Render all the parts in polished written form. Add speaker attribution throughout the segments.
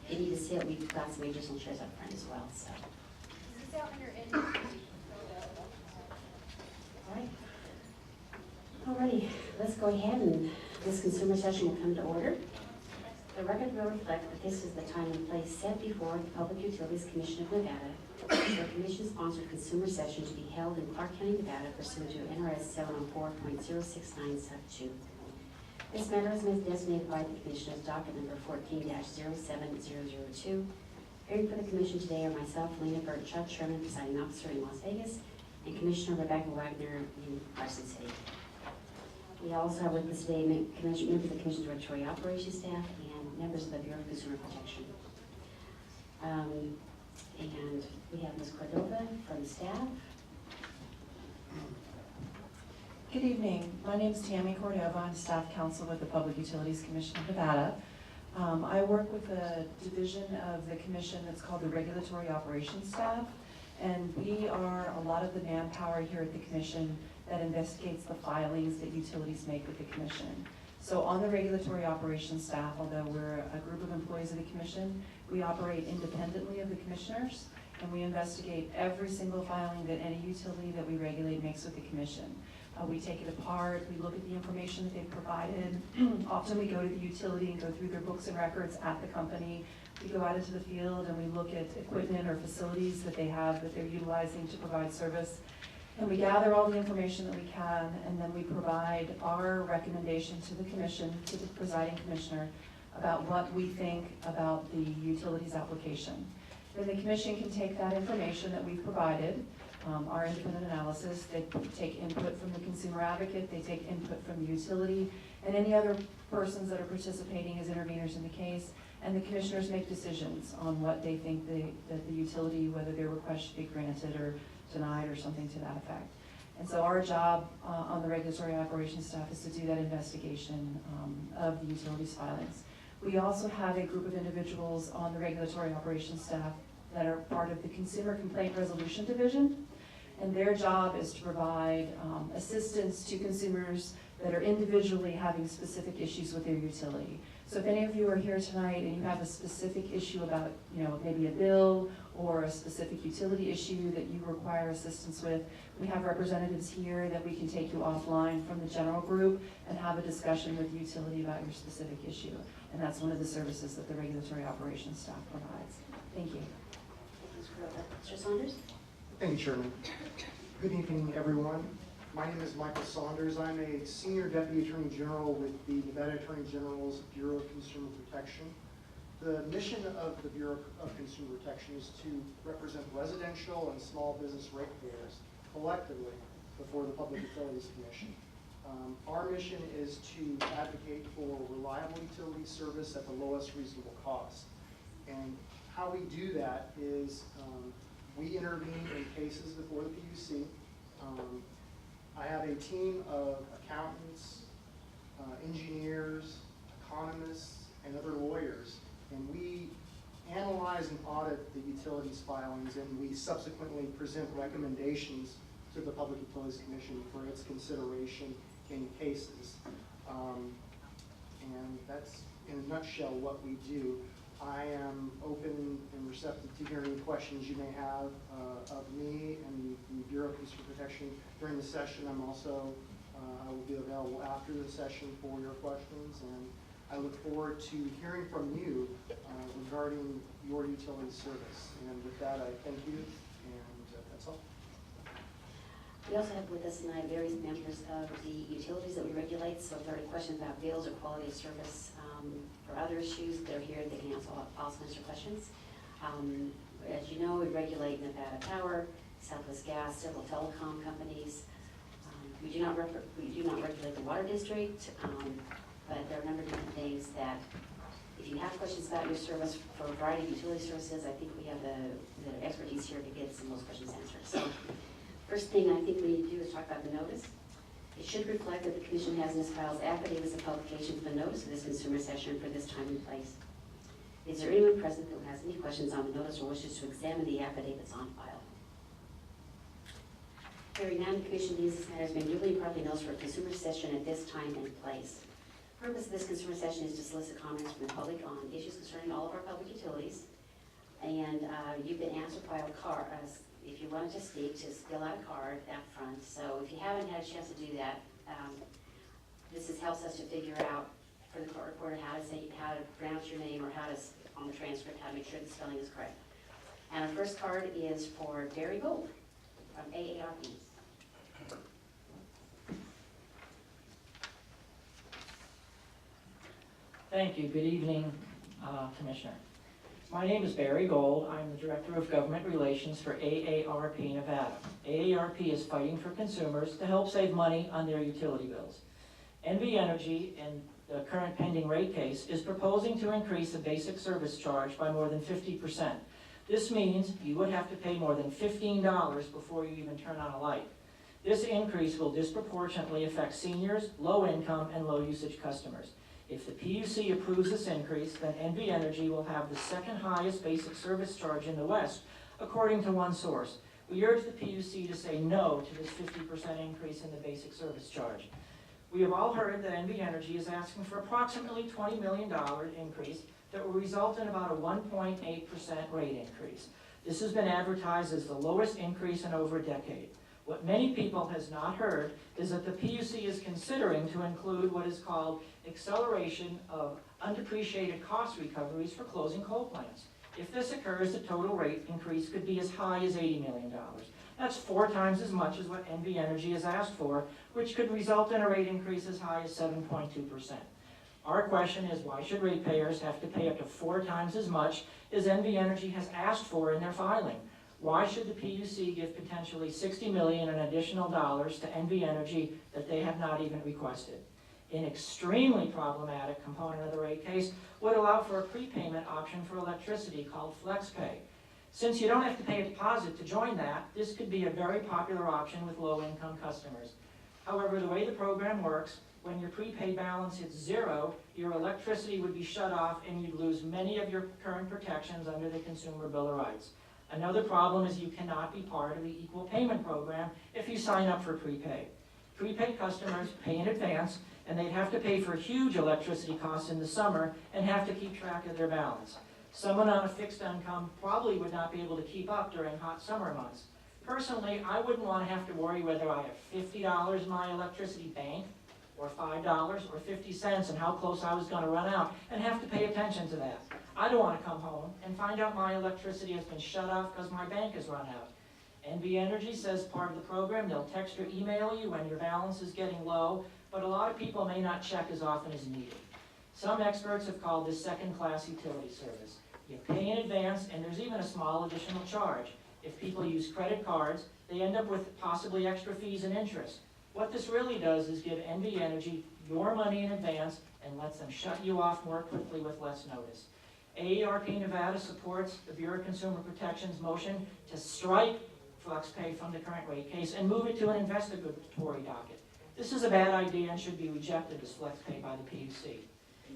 Speaker 1: they need to sit, we've got some additional chairs up front as well, so.
Speaker 2: Is this out under any?
Speaker 1: Alrighty, let's go ahead and this consumer session will come to order. The record will reflect that this is the time and place set before the Public Utilities Commission of Nevada for a commission-sponsored consumer session to be held in Clark County, Nevada pursuant to NRS 704.069 sub 2. This matter is designated by the Commission as docket number 14-07002. Appearing for the Commission today are myself, Lena Burchuk, Chairman, Presiding Officer in Las Vegas, and Commissioner Rebecca Wagner in Carson City. We also have with us today members of the Commission's Regulatory Operations staff and members of the Bureau of Consumer Protection. And we have Ms. Cordova from staff.
Speaker 3: Good evening. My name is Tammy Cordova. I'm staff counsel with the Public Utilities Commission of Nevada. I work with a division of the commission that's called the Regulatory Operations staff, and we are a lot of the manpower here at the commission that investigates the filings that utilities make with the commission. So on the Regulatory Operations staff, although we're a group of employees of the commission, we operate independently of the commissioners, and we investigate every single filing that any utility that we regulate makes with the commission. We take it apart, we look at the information that they've provided. Often we go to the utility and go through their books and records at the company. We go out into the field and we look at equipment or facilities that they have that they're utilizing to provide service. And we gather all the information that we can, and then we provide our recommendation to the commission, to the presiding commissioner, about what we think about the utilities application. Then the commission can take that information that we've provided, our independent analysis, they take input from the consumer advocate, they take input from the utility, and any other persons that are participating as interveners in the case, and the commissioners make decisions on what they think that the utility, whether their request should be granted or denied or something to that effect. And so our job on the Regulatory Operations staff is to do that investigation of the utilities filings. We also have a group of individuals on the Regulatory Operations staff that are part of the Consumer Complaint Resolution Division, and their job is to provide assistance to consumers that are individually having specific issues with their utility. So if any of you are here tonight and you have a specific issue about, maybe a bill or a specific utility issue that you require assistance with, we have representatives here that we can take you offline from the general group and have a discussion with the utility about your specific issue. And that's one of the services that the Regulatory Operations staff provides. Thank you.
Speaker 1: Mr. Saunders?
Speaker 4: Thank you, Chairman. Good evening, everyone. My name is Michael Saunders. I'm a Senior Deputy Attorney General with the Nevada Attorney General's Bureau of Consumer Protection. The mission of the Bureau of Consumer Protection is to represent residential and small business ratepayers collectively before the Public Utilities Commission. Our mission is to advocate for reliable utility service at the lowest reasonable cost. And how we do that is we intervene in cases before the PUC. I have a team of accountants, engineers, economists, and other lawyers, and we analyze and audit the utilities filings, and we subsequently present recommendations to the Public Utilities Commission for its consideration in cases. And that's, in a nutshell, what we do. I am open and receptive to hearing questions you may have of me and the Bureau of Consumer Protection during the session. I'm also, I will be available after the session for your questions, and I look forward to hearing from you regarding your utility service. And with that, I thank you, and that's all.
Speaker 1: We also have with us tonight various members of the utilities that we regulate, so if there are any questions about bills or quality of service or other issues, they're here, they can also answer questions. As you know, we regulate Nevada Power, Southwest Gas, several telecom companies. We do not regulate the water district, but there are a number of different things that, if you have questions about your service for a variety of utility services, I think we have the expertise here to get some of those questions answered. So, first thing I think we need to do is talk about the notice. It should reflect that the Commission has in its files affidavits of publication for the notice of this consumer session for this time and place. Is there anyone present who has any questions on the notice or wishes to examine the affidavits on file? Hearing none, the Commission believes this matter has been duly and properly noticed for a consumer session at this time and place. Purpose of this consumer session is to solicit comments from the public on issues concerning all of our public utilities. And you've been asked to file a card, if you wanted to speak, just fill out a card out front. So if you haven't had a chance to do that, helps us to figure out for the court reporter how to pronounce your name, or on the transcript, how to make sure the spelling is correct. And our first card is for Barry Gold from AARP.
Speaker 5: Thank you. Good evening, Commissioner. My name is Barry Gold. I'm the Director of Government Relations for AARP Nevada. AARP is fighting for consumers to help save money on their utility bills. NV Energy, in the current pending rate case, is proposing to increase the basic service charge by more than 50%. This means you would have to pay more than $15 before you even turn on a light. This increase will disproportionately affect seniors, low-income, and low-usage customers. If the PUC approves this increase, then NV Energy will have the second highest basic service charge in the West, according to one source. We urge the PUC to say no to this 50% increase in the basic service charge. We have all heard that NV Energy is asking for approximately $20 million increase that will result in about a 1.8% rate increase. This has been advertised as the lowest increase in over a decade. What many people has not heard is that the PUC is considering to include what is called acceleration of undepreciated cost recoveries for closing coal plants. If this occurs, the total rate increase could be as high as $80 million. That's 4 times as much as what NV Energy has asked for, which could result in a rate increase as high as 7.2%. Our question is, why should ratepayers have to pay up to 4 times as much as NV Energy has asked for in their filing? Why should the PUC give potentially $60 million in additional dollars to NV Energy that they have not even requested? An extremely problematic component of the rate case would allow for a prepayment option for electricity called FlexPay. Since you don't have to pay a deposit to join that, this could be a very popular option with low-income customers. However, the way the program works, when your prepaid balance hits 0, your electricity would be shut off and you'd lose many of your current protections under the Consumer Bill of Rights. Another problem is you cannot be part of the equal payment program if you sign up for prepay. Prepaid customers pay in advance, and they'd have to pay for huge electricity costs in the summer and have to keep track of their balance. Someone on a fixed income probably would not be able to keep up during hot summer months. Personally, I wouldn't want to have to worry whether I have $50 in my electricity bank, or $5, or 50 cents, and how close I was going to run out, and have to pay attention to that. I don't want to come home and find out my electricity has been shut off because my bank has run out. NV Energy says part of the program, they'll text or email you when your balance is getting low, but a lot of people may not check as often as needed. Some experts have called this second-class utility service. You pay in advance, and there's even a small additional charge. If people use credit cards, they end up with possibly extra fees and interest. What this really does is give NV Energy your money in advance and lets them shut you off more quickly with less notice. AARP Nevada supports the Bureau of Consumer Protection's motion to strike FlexPay from the current rate case and move it to an investigatory docket. This is a bad idea and should be rejected as FlexPay by the PUC.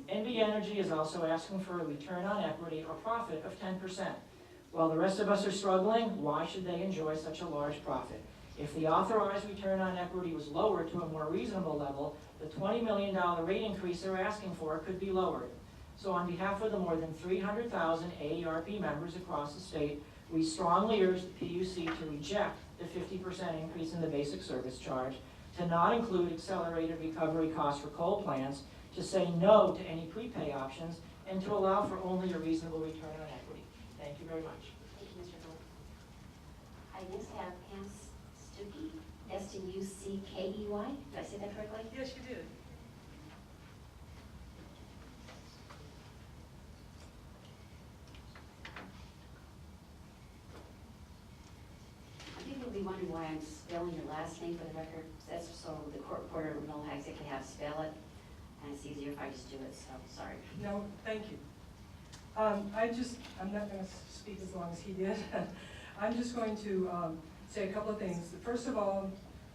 Speaker 5: NV Energy is also asking for a return on equity or profit of 10%. While the rest of us are struggling, why should they enjoy such a large profit? If the authorized return on equity was lowered to a more reasonable level, the $20 million rate increase they're asking for could be lowered. So on behalf of the more than 300,000 AARP members across the state, we strongly urge the PUC to reject the 50% increase in the basic service charge, to not include accelerated recovery costs for coal plants, to say no to any prepay options, and to allow for only a reasonable return on equity. Thank you very much.
Speaker 1: Thank you, Mr. Gold. I next have Pam Stuckey, S-T-U-C-K-E-Y. Did I say that correctly?
Speaker 6: Yes, you did.
Speaker 1: People will be wondering why I'm spelling your last name for the record. That's so the court reporter will know exactly how to spell it, and it's easier if I just do it, so sorry.
Speaker 6: No, thank you. I'm not going to speak as long as he did. I'm just going to say a couple of things. First of all,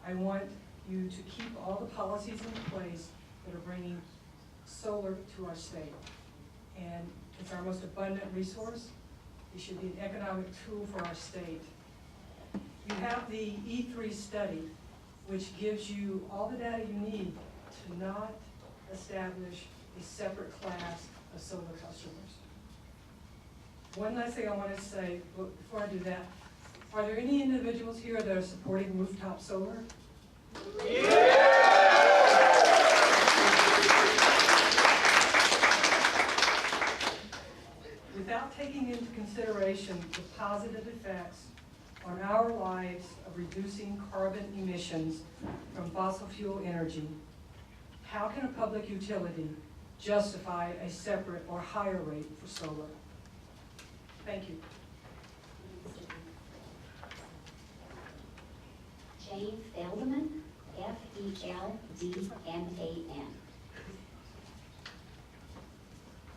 Speaker 6: I want you to keep all the policies in place that are bringing solar to our state. And it's our most abundant resource. It should be an economic tool for our state. You have the E3 study, which gives you all the data you need to not establish a separate class of solar customers. One last thing I want to say before I do that, are there any individuals here that are supporting rooftop solar? Without taking into consideration the positive effects on our lives of reducing carbon emissions from fossil fuel energy, how can a public utility justify a separate or higher rate for solar? Thank you.
Speaker 1: Jane Feldman, F-E-L-D-M-A-N.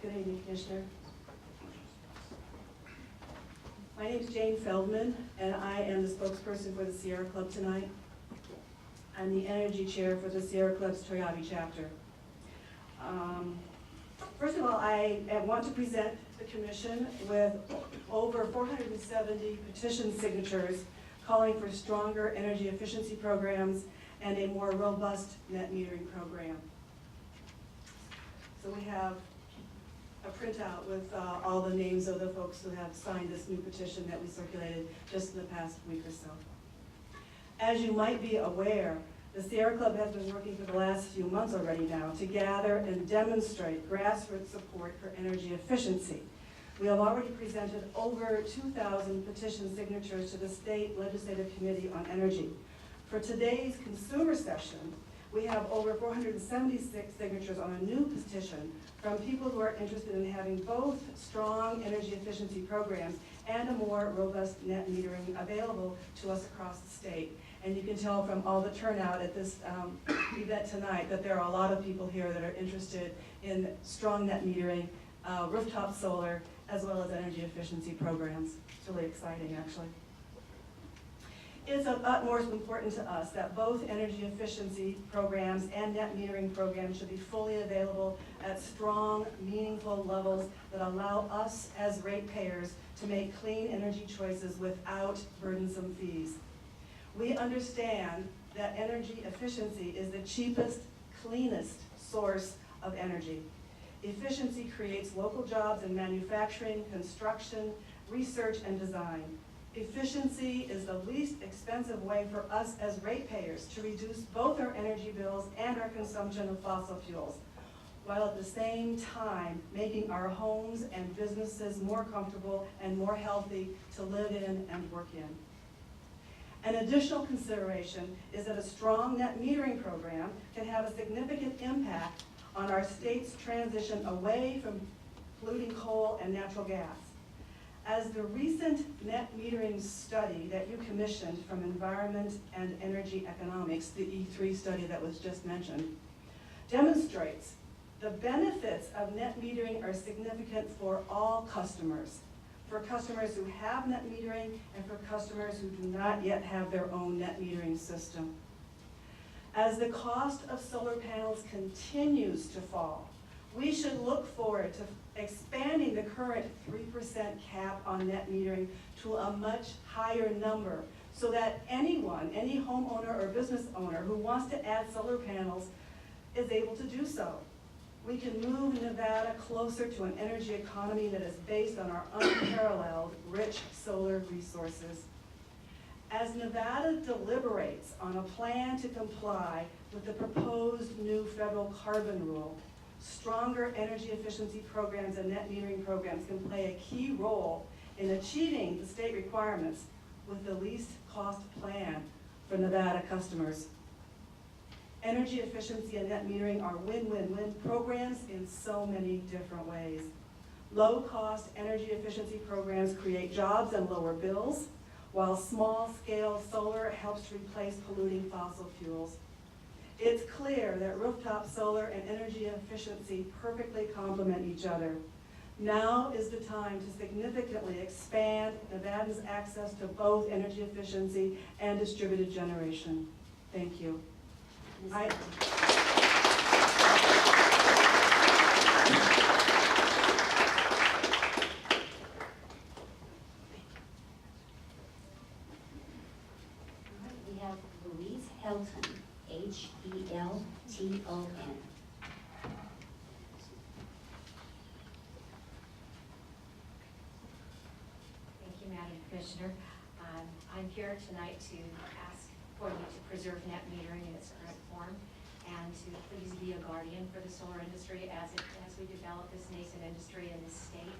Speaker 7: Good evening, Commissioner. My name is Jane Feldman, and I am the spokesperson for the Sierra Club tonight. I'm the energy chair for the Sierra Club's Toyabe chapter. First of all, I want to present the Commission with over 470 petition signatures calling for stronger energy efficiency programs and a more robust net metering program. So we have a printout with all the names of the folks who have signed this new petition that we circulated just in the past week or so. As you might be aware, the Sierra Club has been working for the last few months already now to gather and demonstrate grassroots support for energy efficiency. We have already presented over 2,000 petition signatures to the State Legislative Committee on Energy. For today's consumer session, we have over 476 signatures on a new petition from people who are interested in having both strong energy efficiency programs and a more robust net metering available to us across the state. And you can tell from all the turnout at this event tonight that there are a lot of people here that are interested in strong net metering, rooftop solar, as well as energy efficiency programs. It's really exciting, actually. It's of utmost importance to us that both energy efficiency programs and net metering programs should be fully available at strong, meaningful levels that allow us as ratepayers to make clean energy choices without burdensome fees. We understand that energy efficiency is the cheapest, cleanest source of energy. Efficiency creates local jobs in manufacturing, construction, research, and design. Efficiency is the least expensive way for us as ratepayers to reduce both our energy bills and our consumption of fossil fuels, while at the same time making our homes and businesses more comfortable and more healthy to live in and work in. An additional consideration is that a strong net metering program can have a significant impact on our state's transition away from polluting coal and natural gas. As the recent net metering study that you commissioned from Environment and Energy Economics, the E3 study that was just mentioned, demonstrates, the benefits of net metering are significant for all customers. For customers who have net metering and for customers who do not yet have their own net metering system. As the cost of solar panels continues to fall, we should look forward to expanding the current 3% cap on net metering to a much higher number so that anyone, any homeowner or business owner who wants to add solar panels is able to do so. We can move Nevada closer to an energy economy that is based on our unparalleled rich solar resources. As Nevada deliberates on a plan to comply with the proposed new federal carbon rule, stronger energy efficiency programs and net metering programs can play a key role in achieving the state requirements with the least cost plan for Nevada customers. Energy efficiency and net metering are win-win-win programs in so many different ways. Low-cost energy efficiency programs create jobs and lower bills, while small-scale solar helps replace polluting fossil fuels. It's clear that rooftop solar and energy efficiency perfectly complement each other. Now is the time to significantly expand Nevadans' access to both energy efficiency and distributed generation. Thank you.
Speaker 1: We have Louise Helton, H-E-L-T-O-N.
Speaker 8: Commissioner. I'm here tonight to ask for you to preserve net metering in its current form and to please be a guardian for the solar industry as we develop this nascent industry in this state.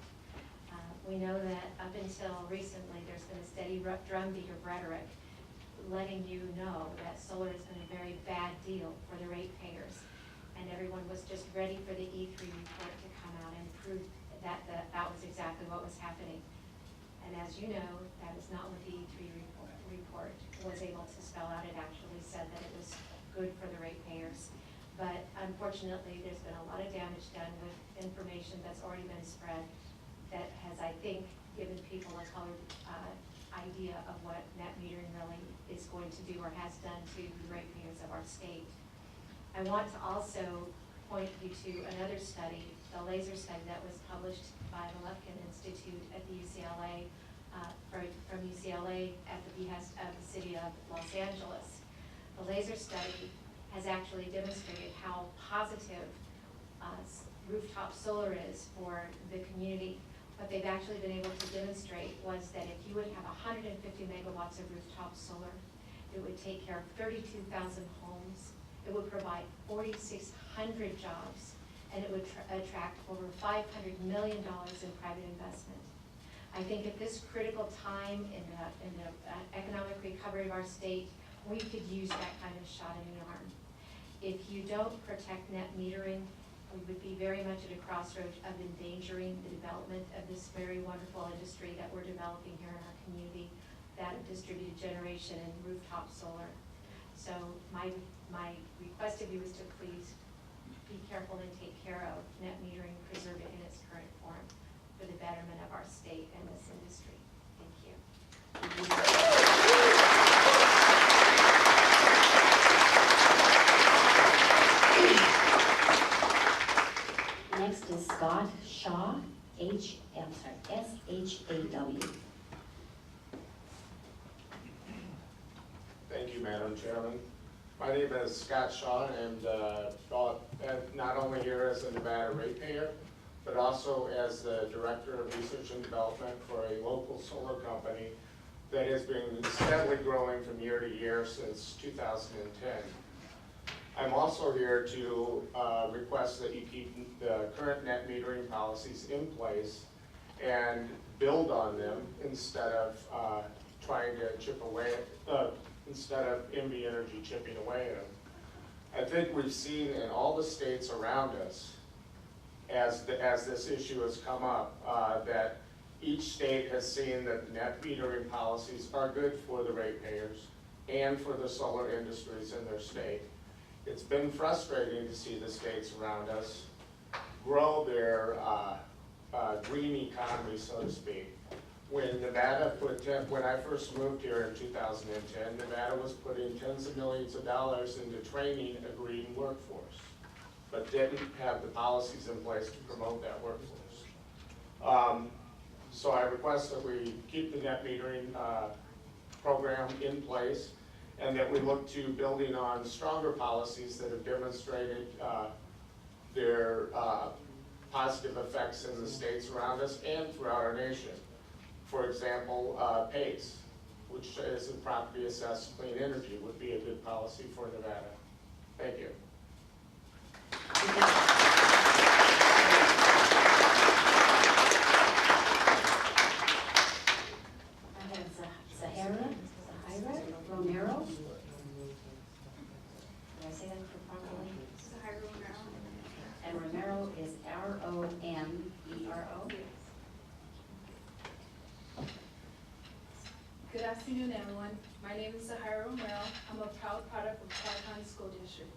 Speaker 8: We know that up until recently, there's been a steady drumbeat of rhetoric letting you know that solar has been a very bad deal for the ratepayers. And everyone was just ready for the E3 report to come out and prove that that was exactly what was happening. And as you know, that is not what the E3 report was able to spell out. It actually said that it was good for the ratepayers. But unfortunately, there's been a lot of damage done with information that's already been spread that has, I think, given people a colored idea of what net metering really is going to do or has done to the ratepayers of our state. I want to also point you to another study, the laser study that was published by the Lufkin Institute at the UCLA, from UCLA at the behest of the city of Los Angeles. The laser study has actually demonstrated how positive rooftop solar is for the community. What they've actually been able to demonstrate was that if you would have 150 megawatts of rooftop solar, it would take care of 32,000 homes. It would provide 4,600 jobs, and it would attract over $500 million in private investment. I think at this critical time in the economic recovery of our state, we could use that kind of shot in the arm. If you don't protect net metering, we would be very much at a crossroads of endangering the development of this very wonderful industry that we're developing here in our community, that of distributed generation and rooftop solar. So my request of you is to please be careful and take care of net metering, preserve it in its current form for the betterment of our state and this industry. Thank you.
Speaker 1: Next is Scott Shaw, S-H-A-W.
Speaker 9: Thank you, Madam Chairman. My name is Scott Shaw, and not only here as a Nevada ratepayer, but also as the Director of Research and Development for a local solar company that has been steadily growing from year to year since 2010. I'm also here to request that you keep the current net metering policies in place and build on them instead of trying to chip away at instead of MB Energy chipping away at them. I think we've seen in all the states around us, as this issue has come up, that each state has seen that net metering policies are good for the ratepayers and for the solar industries in their state. It's been frustrating to see the states around us grow their green economy, so to speak. When I first moved here in 2010, Nevada was putting tens of millions of dollars into training a green workforce, but didn't have the policies in place to promote that workforce. So I request that we keep the net metering program in place, and that we look to building on stronger policies that have demonstrated their positive effects in the states around us and throughout our nation. For example, PACE, which is a property assessed clean energy, would be a good policy for Nevada. Thank you.
Speaker 1: I have Zahira Romero. Did I say that properly?
Speaker 2: Zahira Romero.
Speaker 1: And Romero is R-O-M-E-R-O.
Speaker 2: Good afternoon, everyone. My name is Zahira Romero. I'm a proud product of Clark County School District.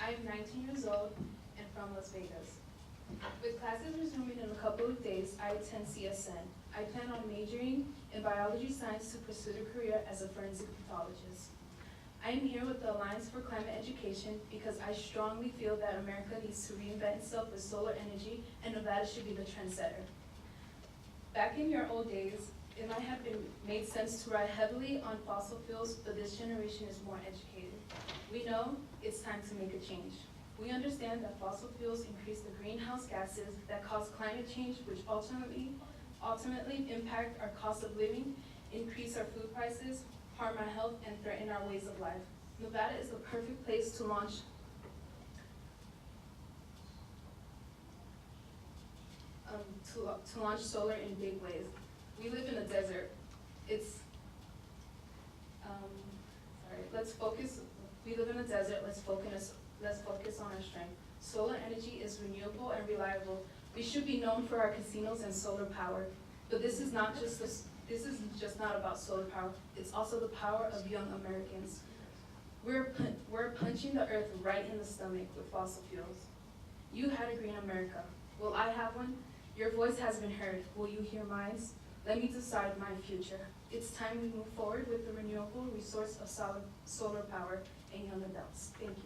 Speaker 2: I am 19 years old and from Las Vegas. With classes resuming in a couple of days, I attend CSN. I plan on majoring in biology science to pursue a career as a forensic pathologist. I am here with the Alliance for Climate Education because I strongly feel that America needs to reinvent itself with solar energy, and Nevada should be the trendsetter. Back in your old days, it might have made sense to rely heavily on fossil fuels, but this generation is more educated. We know it's time to make a change. We understand that fossil fuels increase the greenhouse gases that cause climate change, which ultimately impact our cost of living increase our food prices, harm our health, and threaten our ways of life. Nevada is the perfect place to launch solar in big ways. We live in a desert. We live in a desert, let's focus on our strength. Solar energy is renewable and reliable. We should be known for our casinos and solar power. But this is just not about solar power. It's also the power of young Americans. We're punching the earth right in the stomach with fossil fuels. You had a green America. Will I have one? Your voice has been heard. Will you hear mine? Let me decide my future. It's time we move forward with the renewable resource of solar power and young adults. Thank you.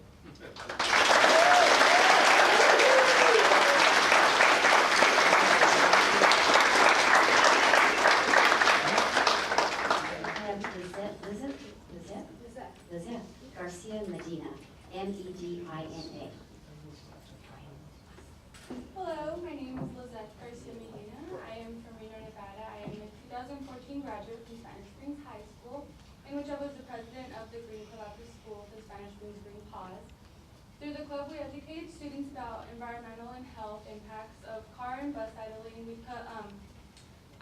Speaker 1: Lizette Garcia Medina, Medina.
Speaker 10: Hello, my name is Lizette Garcia Medina. I am from Reno, Nevada. I am a 2014 graduate from Spanish Springs High School, in which I was the president of the Green Collaborative School for Spanish Springs Green Cause. Through the club, we educated students about environmental and health impacts of car and bus idling. We put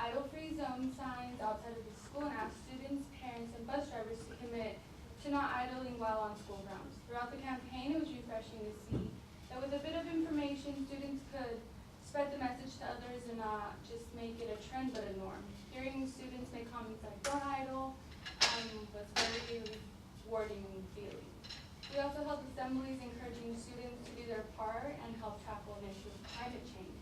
Speaker 10: idle-free zone signs outside of the school and asked students, parents, and bus drivers to commit to not idling while on school grounds. Throughout the campaign, it was refreshing to see that with a bit of information, students could spread the message to others and not just make it a trend but a norm. Hearing students make comments like "don't idle" was very rewarding feeling. We also held assemblies encouraging students to do their part and help tackle an issue of climate change.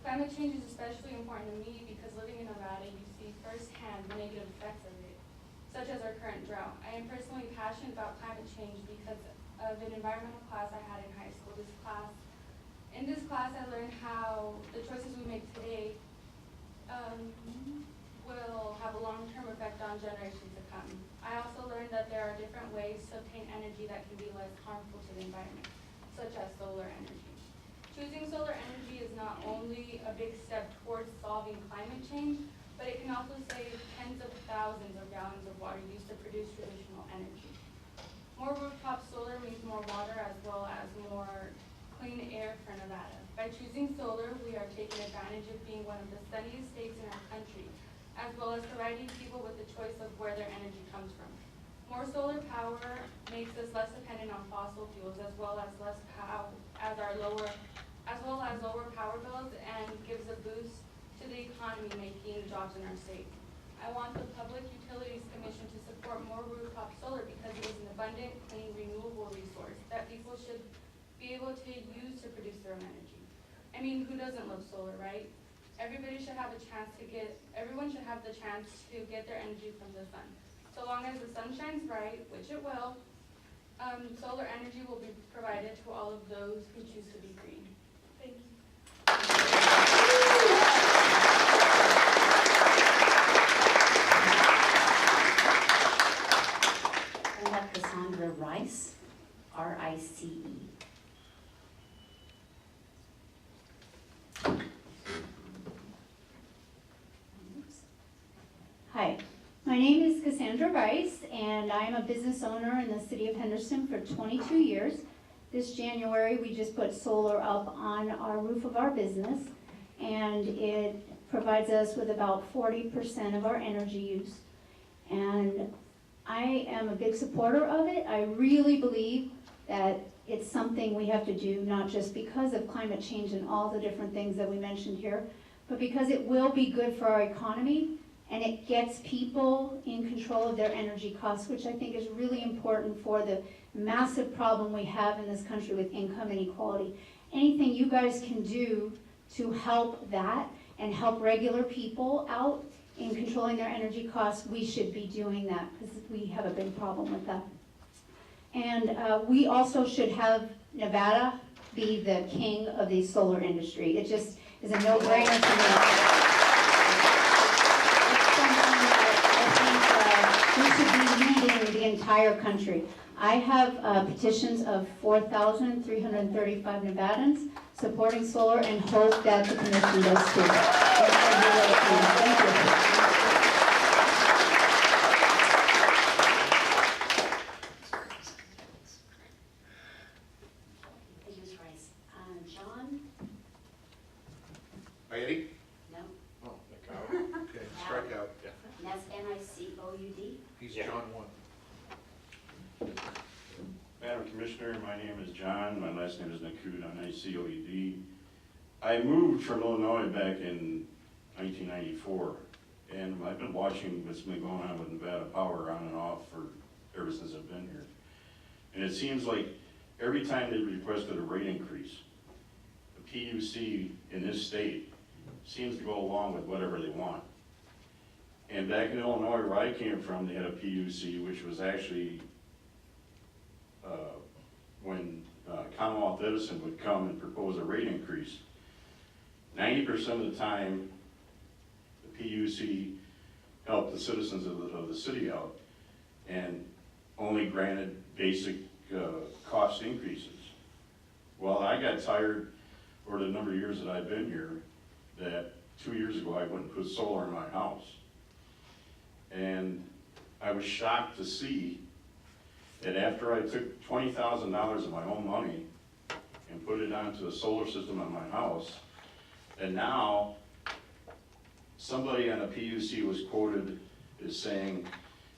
Speaker 10: Climate change is especially important to me because living in Nevada, you see firsthand the negative effects of it, such as our current drought. I am personally passionate about climate change because of an environmental class I had in high school. In this class, I learned how the choices we make today will have a long-term effect on generations to come. I also learned that there are different ways to obtain energy that can be less harmful to the environment, such as solar energy. Choosing solar energy is not only a big step towards solving climate change, but it can also save tens of thousands of gallons of water used to produce traditional energy. More rooftop solar means more water as well as more clean air for Nevada. By choosing solar, we are taking advantage of being one of the sunniest states in our country, as well as providing people with the choice of where their energy comes from. More solar power makes us less dependent on fossil fuels, as well as lower power bills, and gives a boost to the economy, making jobs in our state. I want the Public Utilities Commission to support more rooftop solar because it is an abundant, clean, renewable resource that people should be able to use to produce their own energy. I mean, who doesn't love solar, right? Everyone should have the chance to get their energy from the sun. So long as the sun shines bright, which it will, solar energy will be provided to all of those who choose to be green. Thank you.
Speaker 1: We have Cassandra Rice, RICE.
Speaker 11: Hi, my name is Cassandra Rice, and I'm a business owner in the city of Henderson for 22 years. This January, we just put solar up on our roof of our business, and it provides us with about 40% of our energy use. And I am a big supporter of it. I really believe that it's something we have to do, not just because of climate change and all the different things that we mentioned here, but because it will be good for our economy, and it gets people in control of their energy costs, which I think is really important for the massive problem we have in this country with income inequality. Anything you guys can do to help that and help regular people out in controlling their energy costs, we should be doing that because we have a big problem with that. And we also should have Nevada be the king of the solar industry. It just is a no-brainer to me. We should be leading the entire country. I have petitions of 4,335 Nevadans supporting solar and hope that the commission does too. Thank you.
Speaker 12: Eddie?
Speaker 1: No,
Speaker 12: Oh, okay, strike out. Yeah.
Speaker 1: and that's Nicoud.
Speaker 12: He's John 1.
Speaker 13: Madam Commissioner, my name is John, my last name is Nicoud, Nicoud. I moved from Illinois back in 1994, and I've been watching what's been going on with Nevada Power on and off ever since I've been here. And it seems like every time they requested a rate increase, the PUC in this state seems to go along with whatever they want. And back in Illinois, where I came from, they had a PUC, which was actually when Commonwealth Edison would come and propose a rate increase, 90% of the time, the PUC helped the citizens of the city out and only granted basic cost increases. Well, I got tired for the number of years that I've been here that 2 years ago I went and put solar in my house. And I was shocked to see that after I took $20,000 of my own money and put it onto a solar system on my house, that now somebody on a PUC was quoted as saying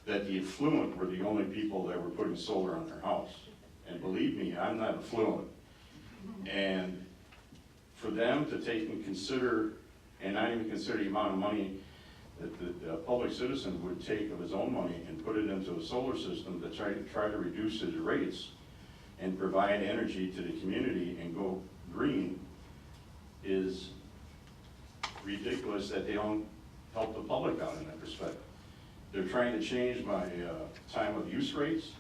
Speaker 13: that the affluent were the only people that were putting solar on their house. And believe me, I'm not affluent. And for them to take and consider, and not even consider the amount of money that the public citizen would take of his own money and put it into a solar system to try to reduce his rates and provide energy to the community and go green is ridiculous that they don't help the public out in that respect. They're trying to change my time of use rates.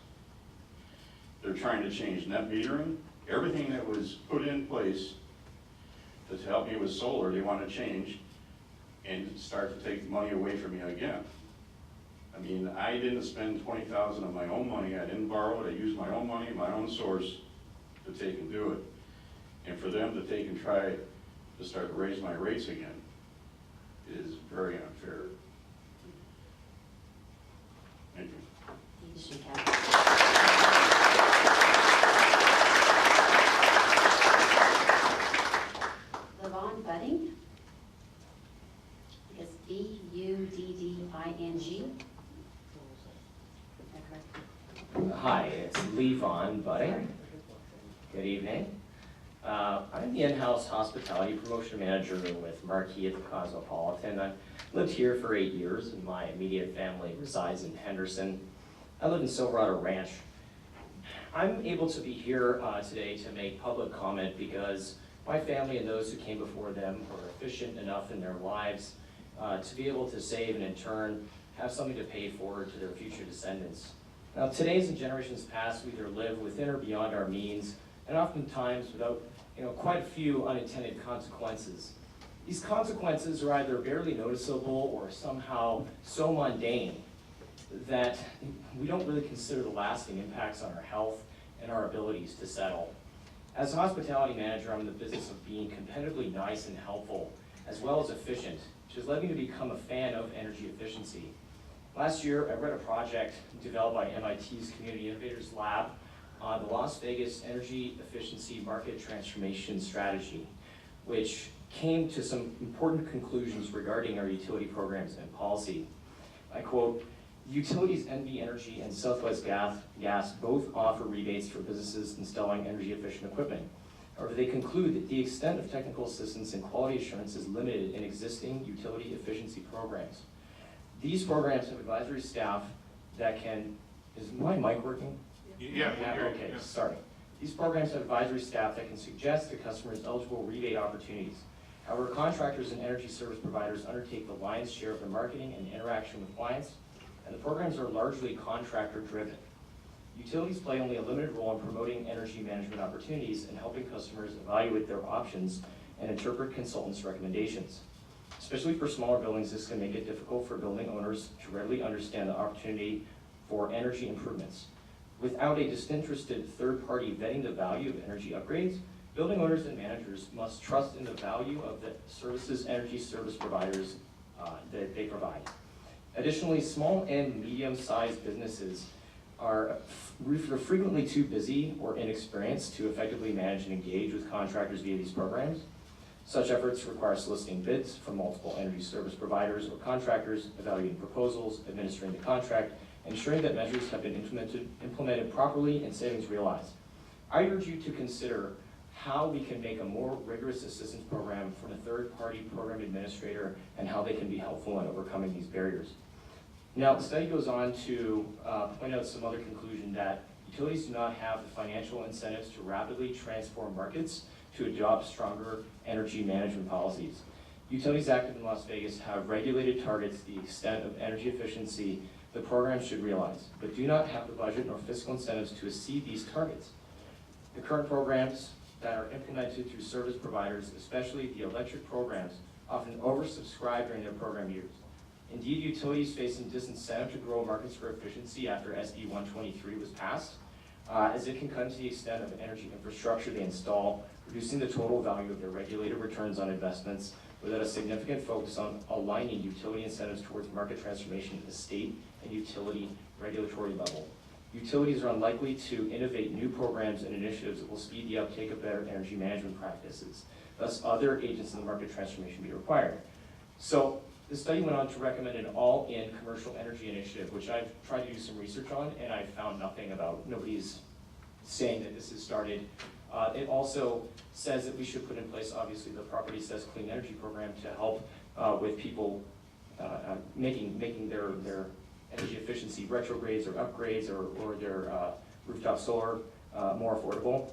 Speaker 13: They're trying to change net metering. Everything that was put in place to help me with solar, they want to change and start to take money away from me again. I mean, I didn't spend $20,000 of my own money. I didn't borrow it. I used my own money, my own source to take and do it. And for them to take and try to start to raise my rates again is very unfair. Thank you.
Speaker 1: You should have. Levon Budding. I guess Budding. Is that correct?
Speaker 14: Hi, it's Lee Vaughn Budding. Good evening. I'm the in-house hospitality promotion manager with Marquis at the Cosmopolitan. I've lived here for 8 years and my immediate family resides in Henderson. I live in Silverado Ranch. I'm able to be here today to make public comment because my family and those who came before them were efficient enough in their lives to be able to save and in turn have something to pay forward to their future descendants. Now, today's and generations past, we either live within or beyond our means, and oftentimes without quite a few unintended consequences. These consequences are either barely noticeable or somehow so mundane that we don't really consider the lasting impacts on our health and our abilities to settle. As a hospitality manager, I'm in the business of being competitively nice and helpful, as well as efficient, which has led me to become a fan of energy efficiency. Last year, I read a project developed by MIT's Community Innovators Lab on the Las Vegas Energy Efficiency Market Transformation Strategy, which came to some important conclusions regarding our utility programs and policy. I quote, "Utilities NV Energy and Southwest Gas both offer rebates for businesses installing energy efficient equipment. However, they conclude that the extent of technical assistance and quality assurance is limited in existing utility efficiency programs. These programs have advisory staff that can," is my mic working?
Speaker 12: Yeah.
Speaker 14: Okay, sorry. These programs have advisory staff that can suggest to customers eligible rebate opportunities. However, contractors and energy service providers undertake the lion's share of the marketing and interaction with clients, and the programs are largely contractor-driven. Utilities play only a limited role in promoting energy management opportunities and helping customers evaluate their options and interpret consultants' recommendations. Especially for smaller buildings, this can make it difficult for building owners to readily understand the opportunity for energy improvements. Without a disinterested third party vetting the value of energy upgrades, building owners and managers must trust in the value of the services energy service providers that they provide. Additionally, small and medium-sized businesses are frequently too busy or inexperienced to effectively manage and engage with contractors via these programs. Such efforts require soliciting bids from multiple energy service providers or contractors, evaluating proposals, administering the contract, and ensuring that measures have been implemented properly and savings realized. I urge you to consider how we can make a more rigorous assistance program from a third-party program administrator and how they can be helpful in overcoming these barriers. Now, the study goes on to point out some other conclusion that utilities do not have the financial incentives to rapidly transform markets to adopt stronger energy management policies. Utilities active in Las Vegas have regulated targets the extent of energy efficiency the program should realize, but do not have the budget nor fiscal incentives to exceed these targets. The current programs that are implemented through service providers, especially the electric programs, often oversubscribe during their program years. Indeed, utilities face some disincentive to grow markets for efficiency after SB 123 was passed, as it can come to the extent of energy infrastructure they install, reducing the total value of their regulated returns on investments without a significant focus on aligning utility incentives towards market transformation at the state and utility regulatory level. Utilities are unlikely to innovate new programs and initiatives that will speed the uptake of better energy management practices. Thus, other agents in the market transformation be required. So, the study went on to recommend an all-in commercial energy initiative, which I've tried to do some research on, and I found nothing about. Nobody's saying that this has started. It also says that we should put in place, obviously, the Property Says Clean Energy program to help with people making their energy efficiency retrogrades or upgrades or their rooftop solar more affordable.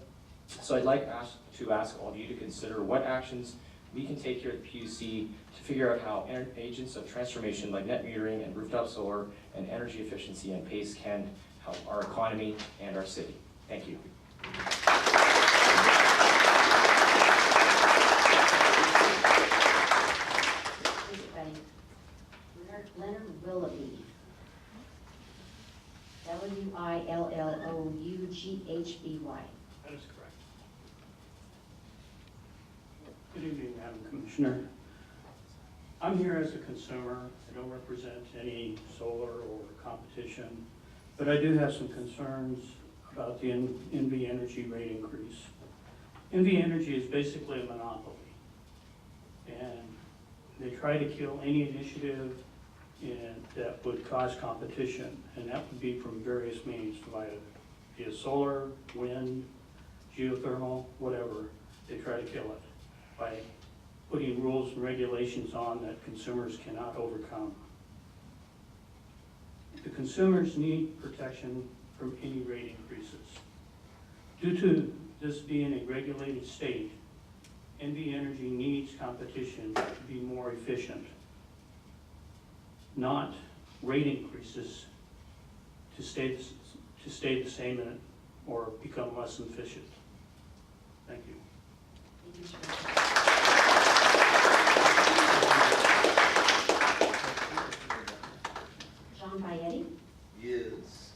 Speaker 14: So I'd like to ask all of you to consider what actions we can take here at the PUC to figure out how agents of transformation like net metering and rooftop solar and energy efficiency and PACE can help our economy and our city. Thank you.
Speaker 1: Leonard Willoughby. Willoughby.
Speaker 15: That is correct. Good evening, Madam Commissioner. I'm here as a consumer. I don't represent any solar or competition, but I do have some concerns about the NV Energy rate increase. NV Energy is basically a monopoly, and they try to kill any initiative that would cause competition, and that would be from various means, via solar, wind, geothermal, whatever. They try to kill it by putting rules and regulations on that consumers cannot overcome. The consumers need protection from any rate increases. Due to this being a regulated state, NV Energy needs competition to be more efficient, not rate increases to stay the same or become less efficient. Thank you.
Speaker 1: John Bayetti.
Speaker 12: Yes.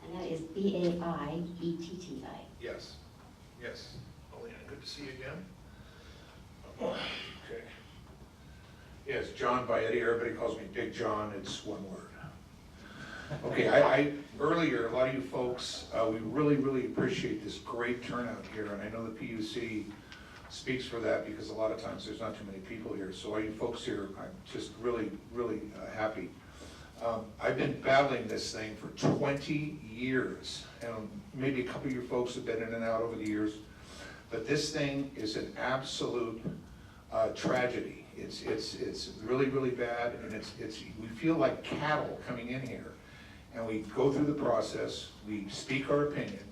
Speaker 1: And that is B-A-I-E-T-T-I.
Speaker 12: Yes. Yes. Oleana, good to see you again. Okay. Yes, John Bayetti. Everybody calls me Big John. It's one word. Okay, I earlier, a lot of you folks, we really appreciate this great turnout here, and I know the PUC speaks for that because a lot of times there's not too many people here. So all you folks here, I'm just really happy. I've been battling this thing for 20 years, and maybe a couple of your folks have been in and out over the years, but this thing is an absolute tragedy. It's really bad, and we feel like cattle coming in here. And we go through the process, we speak our opinion,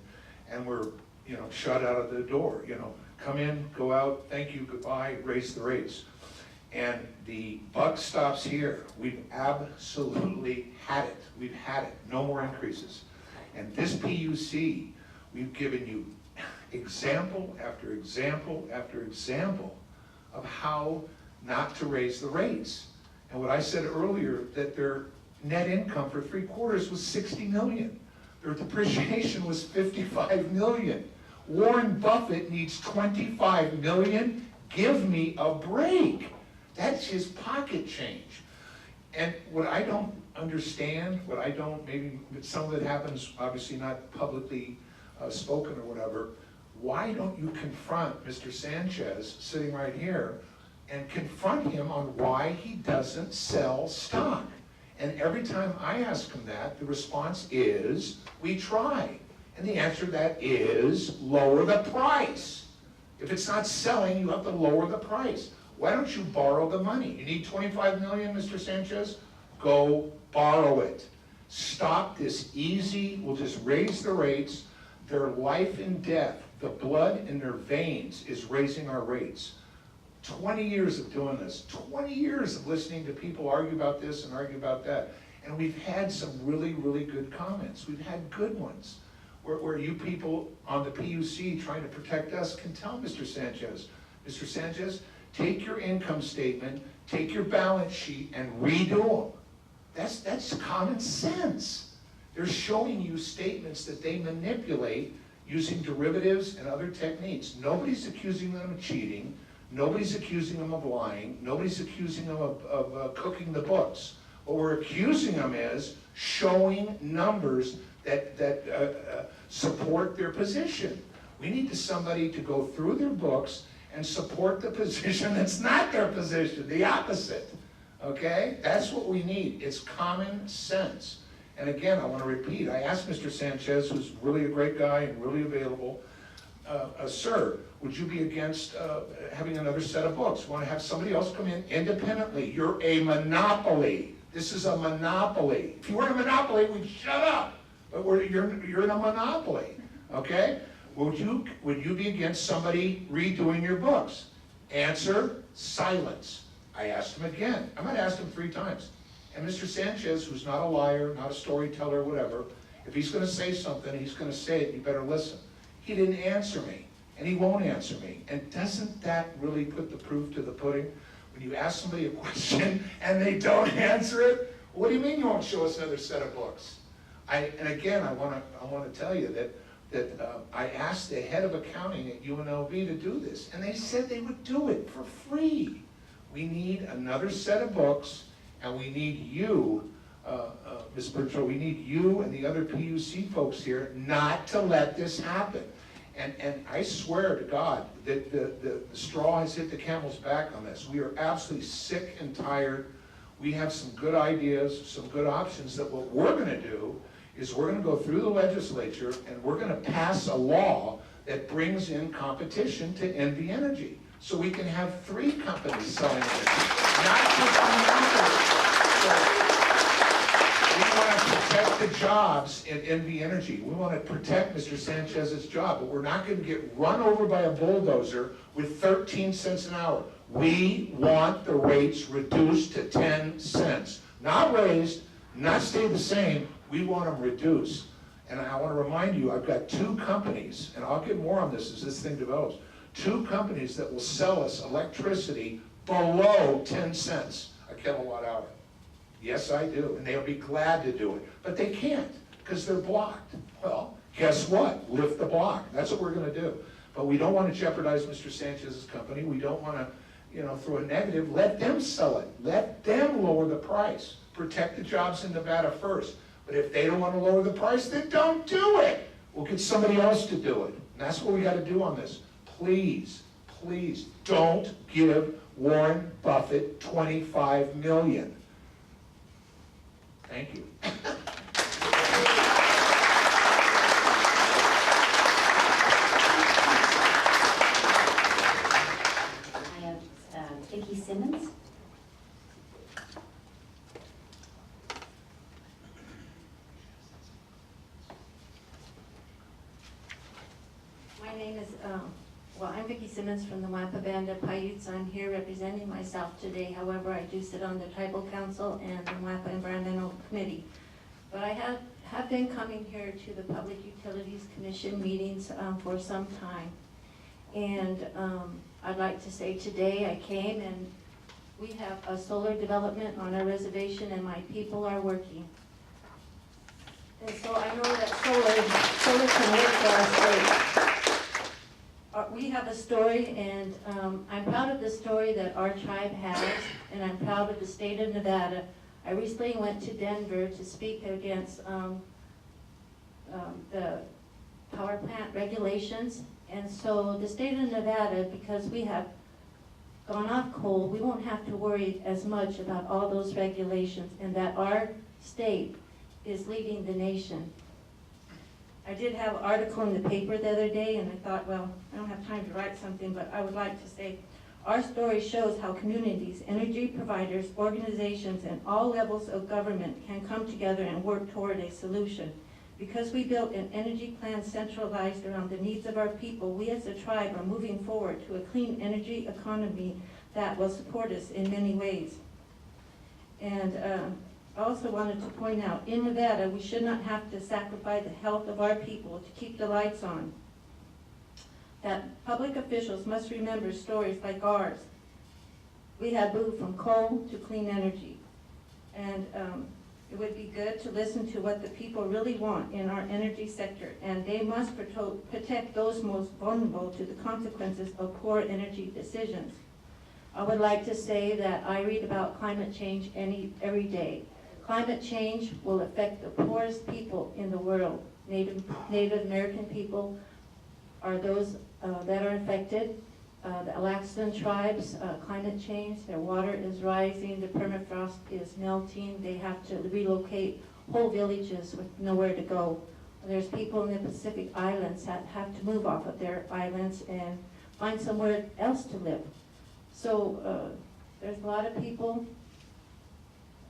Speaker 12: and we're, shut out of the door. Come in, go out, thank you, goodbye, raise the rates. And the buck stops here. We've absolutely had it. We've had it. No more increases. And this PUC, we've given you example after example after example of how not to raise the rates. And what I said earlier, that their net income for 3 quarters was $60 million. Their depreciation was $55 million. Warren Buffett needs $25 million. Give me a break. That's his pocket change. And what I don't understand, what I don't, maybe some of it happens, obviously not publicly spoken or whatever, why don't you confront Mr. Sanchez, sitting right here, and confront him on why he doesn't sell stock? And every time I ask him that, the response is, we try. And the answer to that is, lower the price. If it's not selling, you have to lower the price. Why don't you borrow the money? You need 25 million, Mr. Sanchez? Go borrow it. Stop this easy, we'll just raise the rates. Their life and death, the blood in their veins is raising our rates. 20 years of doing this, 20 years of listening to people argue about this and argue about that. And we've had some really, really good comments. We've had good ones. Where you people on the PUC trying to protect us can tell Mr. Sanchez, take your income statement, take your balance sheet and redo them. That's common sense. They're showing you statements that they manipulate using derivatives and other techniques. Nobody's accusing them of cheating. Nobody's accusing them of lying. Nobody's accusing them of cooking the books. What we're accusing them is showing numbers that support their position. We need somebody to go through their books and support the position that's not their position, the opposite. Okay? That's what we need. It's common sense. And again, I want to repeat, I asked Mr. Sanchez, who's really a great guy and really available, sir, would you be against having another set of books? Want to have somebody else come in independently? You're a monopoly. This is a monopoly. If you weren't a monopoly, we'd shut up. But you're in a monopoly, okay? Would you be against somebody redoing your books? Answer, silence. I asked him again. I might ask him 3 times. And Mr. Sanchez, who's not a liar, not a storyteller, whatever, if he's going to say something, he's going to say it, you better listen. He didn't answer me, and he won't answer me. And doesn't that really put the proof to the pudding? When you ask somebody a question and they don't answer it, what do you mean you won't show us another set of books? And again, I want to tell you that I asked the head of accounting at UNLV to do this, and they said they would do it for free. We need another set of books, and we need you, Ms. Bertrand, we need you and the other PUC folks here not to let this happen. And I swear to God that the straw has hit the camel's back on this. We are absolutely sick and tired. We have some good ideas, some good options that what we're going to do is we're going to go through the legislature and we're going to pass a law that brings in competition to NV Energy. So we can have 3 companies selling it, not just monopolies. So we want to protect the jobs in NV Energy. We want to protect Mr. Sanchez's job, but we're not going to get run over by a bulldozer with 13 cents an hour. We want the rates reduced to 10 cents. Not raised, not stay the same. We want them reduced. And I want to remind you, I've got 2 companies, and I'll get more on this as this thing develops, 2 companies that will sell us electricity below 10 cents a kilowatt hour. Yes, I do, and they'll be glad to do it. But they can't, because they're blocked. Well, guess what? Lift the block. That's what we're going to do. But we don't want to jeopardize Mr. Sanchez's company. We don't want to, throw a negative. Let them sell it. Let them lower the price. Protect the jobs in Nevada first. But if they don't want to lower the price, then don't do it. We'll get somebody else to do it. And that's what we got to do on this. Please, please don't give Warren Buffett $25 million. Thank you.
Speaker 1: I have Vicki Simmons.
Speaker 16: My name is, I'm Vicki Simmons from the Wappa Paiutes. I'm here representing myself today. However, I do sit on the Tribal Council and the Wappa Environmental Committee. But I have been coming here to the Public Utilities Commission meetings for some time. And I'd like to say today I came and we have a solar development on our reservation and my people are working. And so I know that solar can work for our state. We have a story, and I'm proud of the story that our tribe has, and I'm proud of the state of Nevada I recently went to Denver to speak against the power plant regulations. And so the state of Nevada, because we have gone off coal, we won't have to worry as much about all those regulations, and that our state is leading the nation. I did have an article in the paper the other day, and I thought, well, I don't have time to write something, but I would like to say, our story shows how communities, energy providers, organizations, and all levels of government can come together and work toward a solution. Because we built an energy plan centralized around the needs of our people, we as a tribe are moving forward to a clean energy economy that will support us in many ways. And I also wanted to point out, in Nevada, we should not have to sacrifice the health of our people to keep the lights on. That public officials must remember stories like ours. We have moved from coal to clean energy. And it would be good to listen to what the people really want in our energy sector, and they must protect those most vulnerable to the consequences of poor energy decisions. I would like to say that I read about climate change every day. Climate change will affect the poorest people in the world. Native American people are those that are affected. The Alaskan tribes, climate change, their water is rising, the permafrost is melting, they have to relocate whole villages with nowhere to go. There's people in the Pacific Islands that have to move off of their islands and find somewhere else to live. So there's a lot of people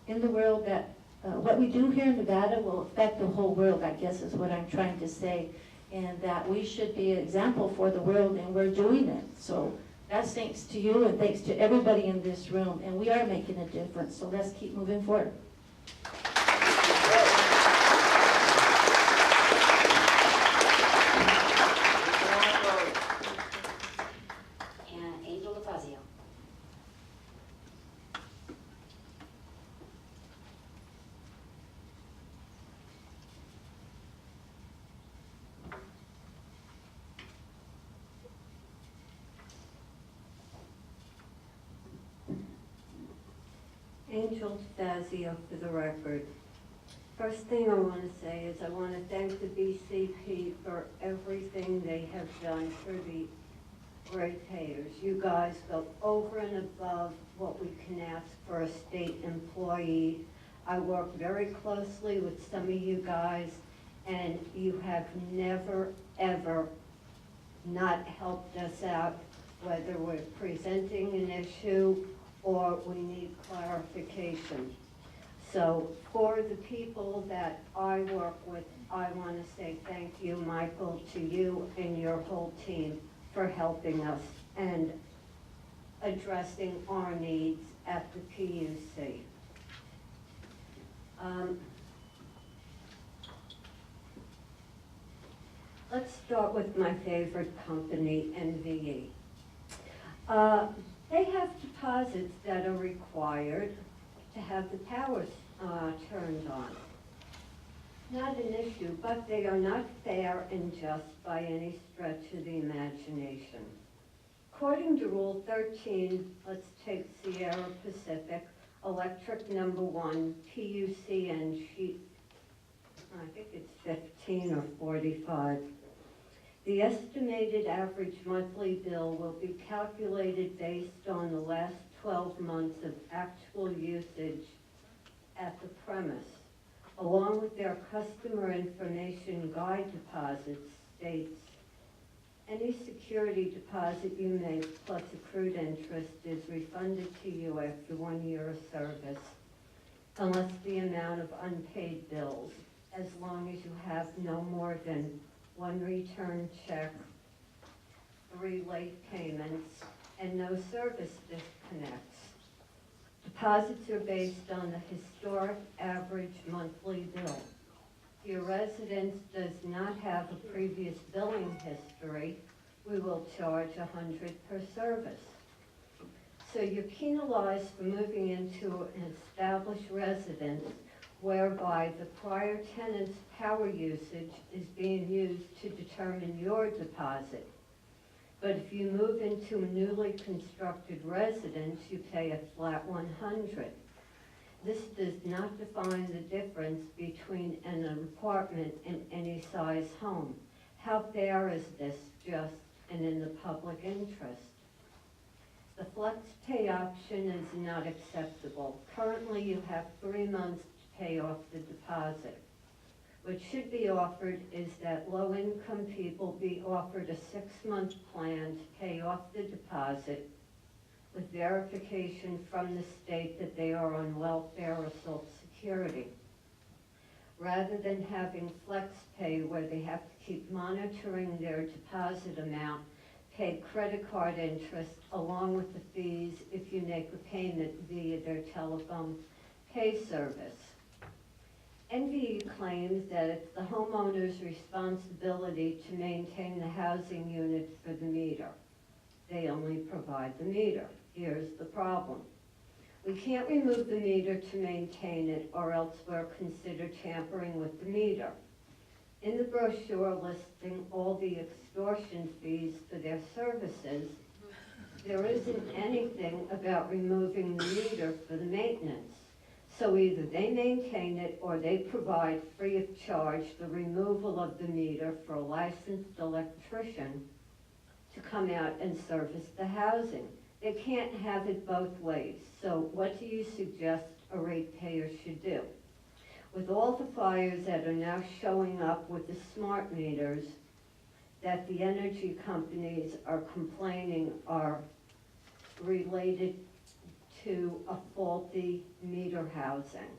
Speaker 16: in the world that, what we do here in Nevada will affect the whole world, I guess is what I'm trying to say. And that we should be an example for the world, and we're doing it. So that's thanks to you and thanks to everybody in this room, and we are making a difference, so let's keep moving forward.
Speaker 1: And Angel DeFazio.
Speaker 17: Angel Fazio for the record. First thing I want to say is I want to thank the BCP for everything they have done for the ratepayers. You guys go over and above what we can ask for a state employee. I work very closely with some of you guys, and you have never, ever not helped us out, whether we're presenting an issue or we need clarification. So for the people that I work with, I want to say thank you, Michael, to you and your whole team for helping us and addressing our needs at the PUC. Let's start with my favorite company, NVE. They have deposits that are required to have the power turned on. Not an issue, but they are not fair and just by any stretch of the imagination. According to Rule 13, let's take Sierra Pacific, Electric Number 1, PUCN sheet, I think it's 15 or 45. The estimated average monthly bill will be calculated based on the last 12 months of actual usage at the premise, along with their customer information guide deposits states, any security deposit you make plus accrued interest is refunded to you after 1 year of service, unless the amount of unpaid bills, as long as you have no more than 1 return check, 3 late payments, and no service disconnects. Deposits are based on the historic average monthly bill. If your residence does not have a previous billing history, we will charge $100 per service. So you're penalized for moving into an established residence whereby the prior tenant's power usage is being used to determine your deposit. But if you move into a newly constructed residence, you pay a flat $100. This does not define the difference between an apartment and any size home. How fair is this just and in the public interest? The flex pay option is not acceptable. Currently, you have 3 months to pay off the deposit. What should be offered is that low-income people be offered a 6-month plan to pay off the deposit with verification from the state that they are on welfare or Social Security, rather than having flex pay where they have to keep monitoring their deposit amount, pay credit card interest along with the fees if you make a payment via their telephone pay service. NVE claims that it's the homeowner's responsibility to maintain the housing unit for the meter. They only provide the meter. Here's the problem. We can't remove the meter to maintain it, or else we're considered tampering with the meter. In the brochure listing all the extortion fees for their services, there isn't anything about removing the meter for the maintenance. So either they maintain it or they provide free of charge the removal of the meter for a licensed electrician to come out and service the housing. They can't have it both ways. So what do you suggest a ratepayer should do? With all the fires that are now showing up with the smart meters that the energy companies are complaining are related to a faulty meter housing.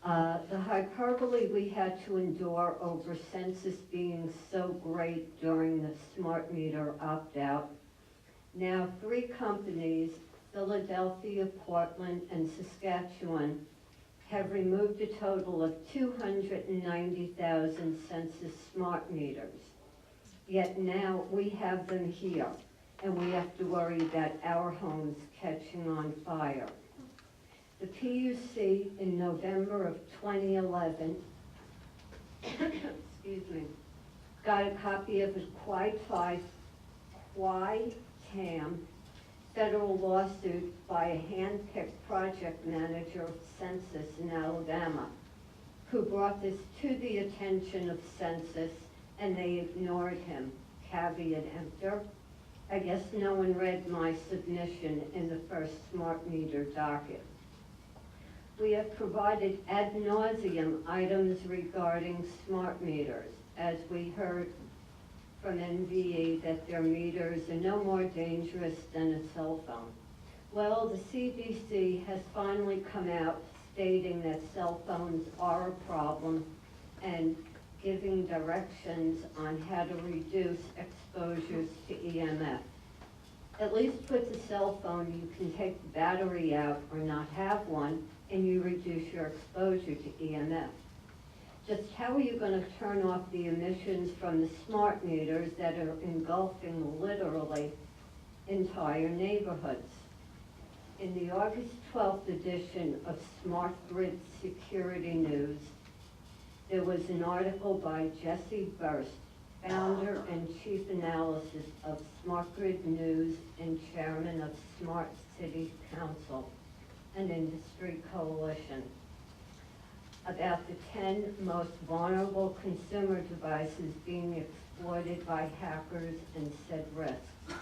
Speaker 17: The hyperbole we had to endure over census being so great during the smart meter opt-out. Now 3 companies, Philadelphia, Portland, and Saskatchewan, have removed a total of 290,000 census smart meters. Yet now we have them here, and we have to worry about our homes catching on fire. The PUC in November of 2011, excuse me, got a copy of a Qui-Tam federal lawsuit by a hand-picked project manager of Census in Alabama, who brought this to the attention of Census, and they ignored him. Caveat emptor. I guess no one read my submission in the first smart meter docket. We have provided ad nauseum items regarding smart meters, as we heard from NVE that their meters are no more dangerous than a cell phone. Well, the CDC has finally come out stating that cell phones are a problem and giving directions on how to reduce exposures to EMF. At least with the cell phone, you can take the battery out or not have one, and you reduce your exposure to EMF. Just how are you going to turn off the emissions from the smart meters that are engulfing literally entire neighborhoods? In the August 12th edition of Smart Grid Security News, there was an article by Jesse Burst, founder and chief analysis of Smart Grid News and chairman of Smart City Council, an industry coalition, about the 10 most vulnerable consumer devices being exploited by hackers and said risks.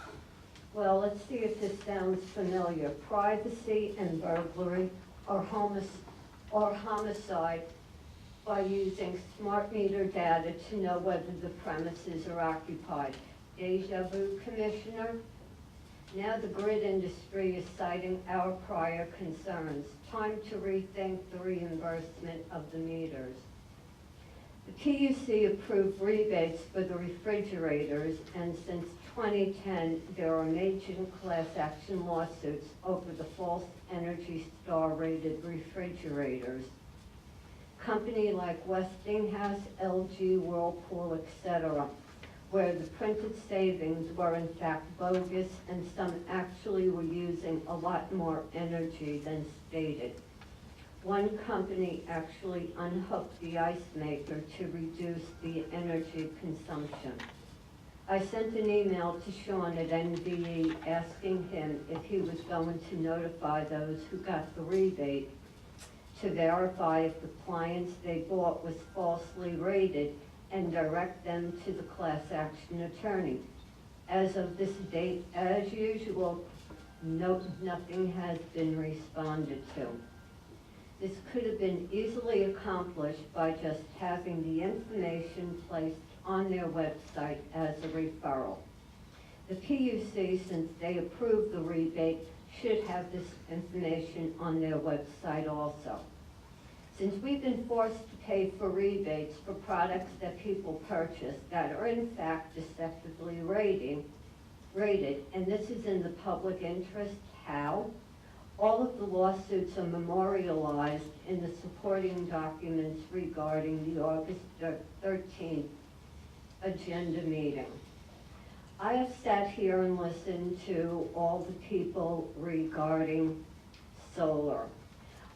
Speaker 17: Well, let's see if this sounds familiar. Privacy and burglary or homicide by using smart meter data to know whether the premises are occupied. Deja vu, Commissioner? Now the grid industry is citing our prior concerns. Time to rethink the reimbursement of the meters. The PUC approved rebates for the refrigerators, and since 2010, there are major class action lawsuits over the false Energy Star rated refrigerators. Company like Westinghouse, LG, Whirlpool, etc., where the printed savings were in fact bogus and some actually were using a lot more energy than stated. One company actually unhooked the ice maker to reduce the energy consumption. I sent an email to Sean at NVE asking him if he was going to notify those who got the rebate to verify if the appliance they bought was falsely rated and direct them to the class action attorney. As of this date, as usual, nothing has been responded to. This could have been easily accomplished by just having the information placed on their website as a referral. The PUC, since they approved the rebate, should have this information on their website also. Since we've been forced to pay for rebates for products that people purchase that are in fact deceptively rated, and this is in the public interest, how? All of the lawsuits are memorialized in the supporting documents regarding the August 13th agenda meeting. I have sat here and listened to all the people regarding solar.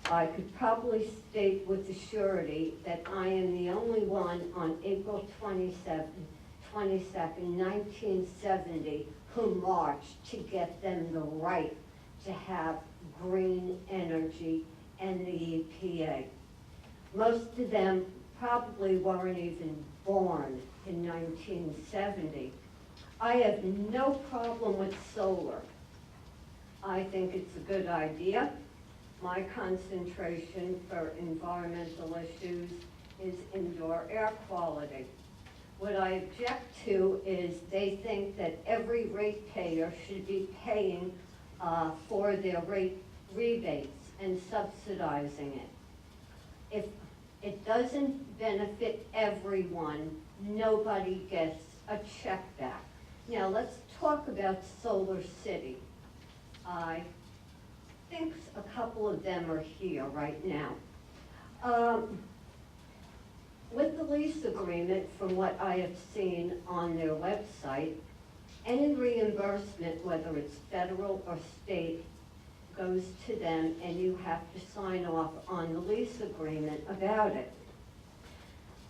Speaker 17: I could probably state with surety that I am the only one on April 22nd, 1970, who marched to get them the right to have green energy and the EPA. Most of them probably weren't even born in 1970. I have no problem with solar. I think it's a good idea. My concentration for environmental issues is indoor air quality. What I object to is they think that every ratepayer should be paying for their rate rebates and subsidizing it. If it doesn't benefit everyone, nobody gets a check back. Now let's talk about Solar City. I think a couple of them are here right now. With the lease agreement, from what I have seen on their website, any reimbursement, whether it's federal or state, goes to them and you have to sign off on the lease agreement about it.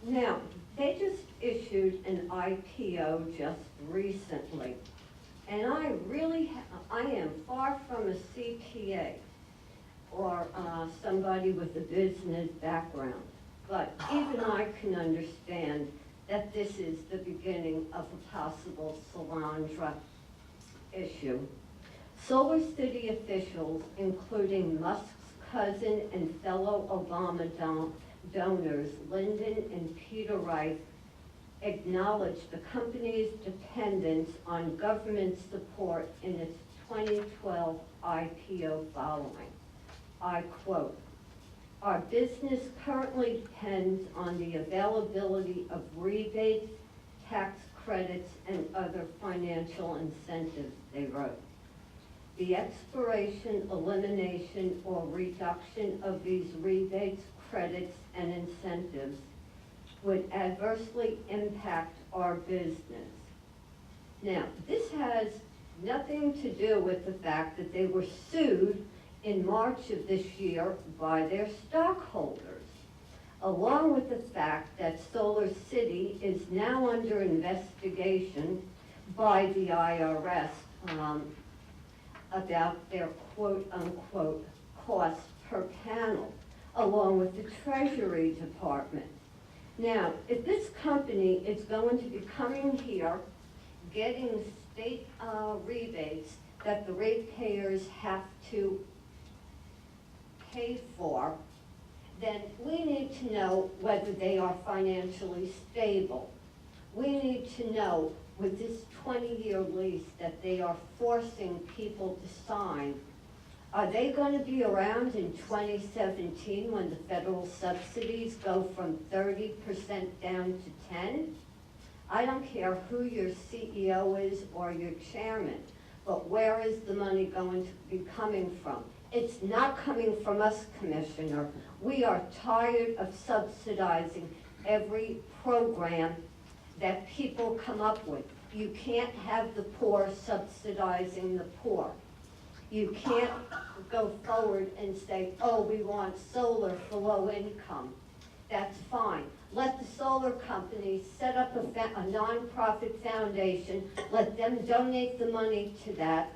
Speaker 17: Now, they just issued an IPO just recently, and I am far from a CPA or somebody with a business background, but even I can understand that this is the beginning of a possible Solandra issue. Solar City officials, including Musk's cousin and fellow Obama donors, Lyndon and Peter Wright, acknowledged the company's dependence on government support in its 2012 IPO following. I quote, "Our business currently depends on the availability of rebates, tax credits, and other financial incentives," they wrote. "The expiration, elimination, or reduction of these rebates, credits, and incentives would adversely impact our business." Now, this has nothing to do with the fact that they were sued in March of this year by their stockholders, along with the fact that Solar City is now under investigation by the IRS about their quote-unquote cost per panel, along with the Treasury Department. Now, if this company is going to be coming here, getting state rebates that the ratepayers have to pay for, then we need to know whether they are financially stable. We need to know, with this 20-year lease that they are forcing people to sign, are they going to be around in 2017 when the federal subsidies go from 30% down to 10%? I don't care who your CEO is or your chairman, but where is the money going to be coming from? It's not coming from us, Commissioner. We are tired of subsidizing every program that people come up with. You can't have the poor subsidizing the poor. You can't go forward and say, oh, we want solar for low income. that's fine. Let the solar companies set up a nonprofit foundation, let them donate the money to that,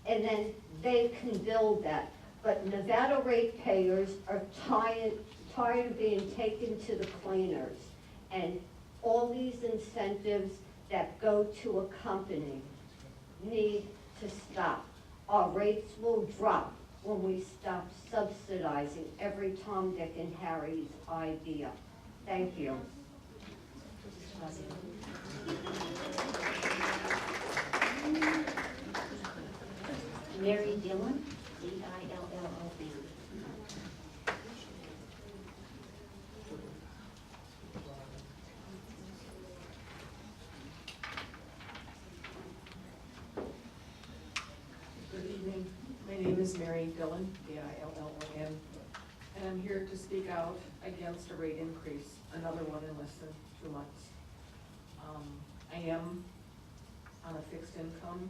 Speaker 17: and then they can build that. But Nevada ratepayers are tired of being taken to the cleaners. And all these incentives that go to a company need to stop. Our rates will drop when we stop subsidizing every Tom, Dick, and Harry's idea. Thank you.
Speaker 1: Mary Dillon, D-I-L-L-O-N.
Speaker 3: Good evening. My name is Mary Dillon, D-I-L-L-O-N, and I'm here to speak out against a rate increase, another one in less than 2 months. I am on a fixed income,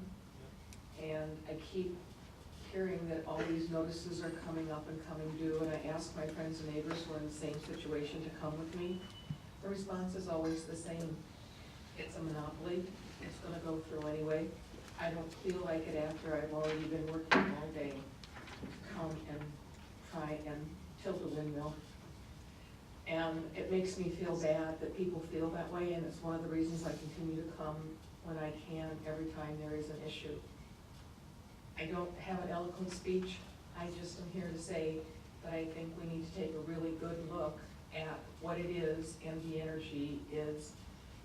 Speaker 3: and I keep hearing that all these notices are coming up and coming due, and I ask my friends and neighbors who are in the same situation to come with me. The response is always the same. It's a monopoly. It's gonna go through anyway. I don't feel like it after I've already been working all day to come and try and tilt a windmill. And it makes me feel bad that people feel that way, and it's one of the reasons I continue to come when I can, every time there is an issue. I don't have an eloquent speech. I just am here to say that I think we need to take a really good look at what it is MD Energy is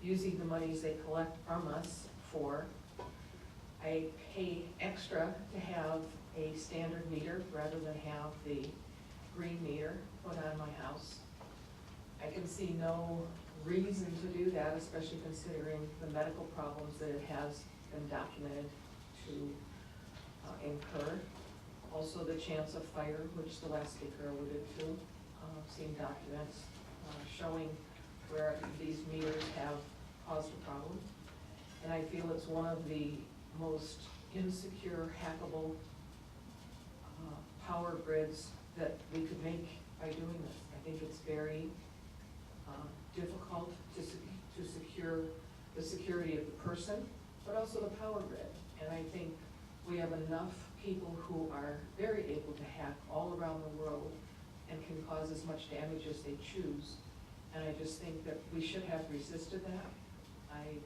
Speaker 3: using the monies they collect from us for. I pay extra to have a standard meter rather than have the green meter put on my house. I can see no reason to do that, especially considering the medical problems that it has been documented to incur. Also the chance of fire, which the last speaker alluded to, seen documents showing where these meters have caused a problem. And I feel it's one of the most insecure, hackable power grids that we could make by doing this. I think it's very difficult to secure the security of the person, but also the power grid. And I think we have enough people who are very able to hack all around the world and can cause as much damage as they choose. And I just think that we should have resisted that. I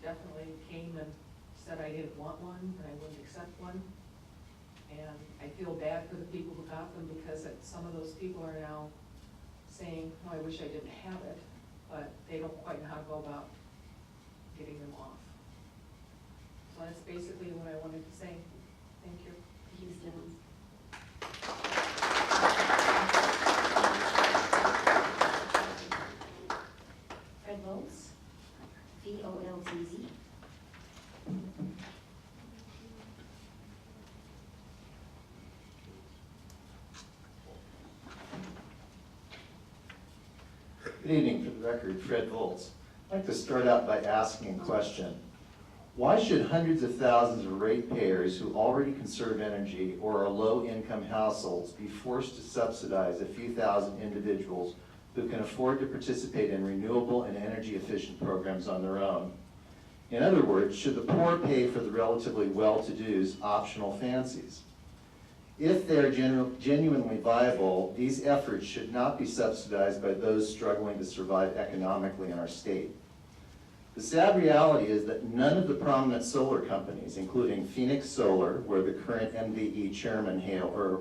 Speaker 3: definitely came and said I didn't want one, and I wouldn't accept one. And I feel bad for the people who got them, because some of those people are now saying, oh, I wish I didn't have it, but they don't quite know how to go about getting them off. So that's basically what I wanted to say. Thank you.
Speaker 1: Thank you, Ms. Dillon. Fred Volz, V-O-L-Z-Z.
Speaker 18: Good evening. For the record, Fred Volz. I'd like to start out by asking a question. Why should hundreds of thousands of ratepayers who already conserve energy or are low-income households be forced to subsidize a few thousand individuals who can afford to participate in renewable and energy-efficient programs on their own? In other words, should the poor pay for the relatively well-to-do's optional fancies? If they are genuinely viable, these efforts should not be subsidized by those struggling to survive economically in our state. The sad reality is that none of the prominent solar companies, including Phoenix Solar, where the current MVE chairman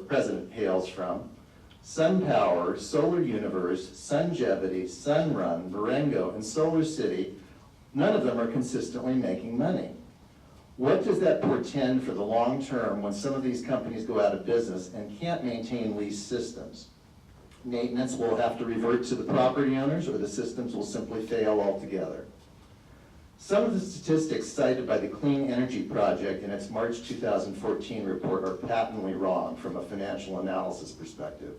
Speaker 18: president hails from, SunPower, Solar Universe, Sungevity, Sunrun, Marengo, and Solar City, none of them are consistently making money. What does that portend for the long term when some of these companies go out of business and can't maintain leased systems? Maintenance will have to revert to the property owners, or the systems will simply fail altogether. Some of the statistics cited by the Clean Energy Project in its March 2014 report are patently wrong from a financial analysis perspective.